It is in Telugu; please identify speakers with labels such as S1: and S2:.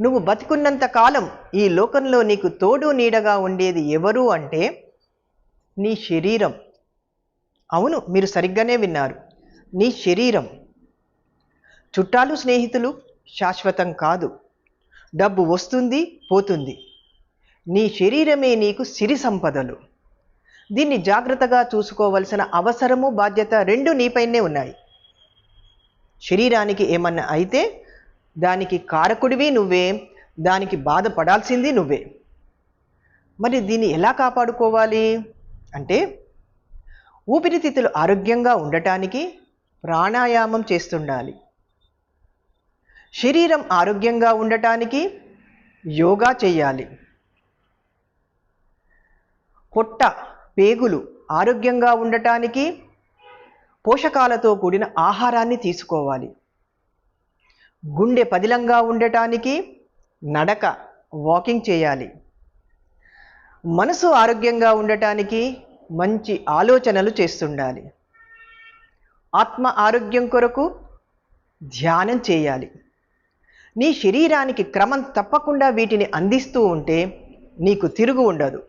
S1: నువ్వు బతికున్నంత కాలం ఈ లోకంలో నీకు తోడు నీడగా ఉండేది ఎవరు అంటే నీ శరీరం. అవును, మీరు సరిగ్గానే విన్నారు. నీ శరీరం. చుట్టాలు స్నేహితులు శాశ్వతం కాదు. డబ్బు వస్తుంది పోతుంది. నీ శరీరమే నీకు సిరి సంపదలు. దీన్ని జాగ్రత్తగా చూసుకోవలసిన అవసరము బాధ్యత రెండు నీపైనే ఉన్నాయి. శరీరానికి ఏమన్నా అయితే దానికి కారకుడివి నువ్వే, దానికి బాధపడాల్సింది నువ్వే. మరి దీన్ని ఎలా కాపాడుకోవాలి అంటే ఊపిరితిత్తులు ఆరోగ్యంగా ఉండటానికి ప్రాణాయామం చేస్తుండాలి. శరీరం ఆరోగ్యంగా ఉండటానికి యోగా చేయాలి. పొట్ట పేగులు ఆరోగ్యంగా ఉండటానికి పోషకాలతో కూడిన ఆహారాన్ని తీసుకోవాలి. గుండె పదిలంగా ఉండటానికి నడక వాకింగ్ చేయాలి. మనసు ఆరోగ్యంగా ఉండటానికి మంచి ఆలోచనలు చేస్తుండాలి. ఆత్మ ఆరోగ్యం కొరకు ధ్యానం చేయాలి. నీ శరీరానికి క్రమం తప్పకుండా వీటిని అందిస్తూ ఉంటే నీకు తిరుగు ఉండదు.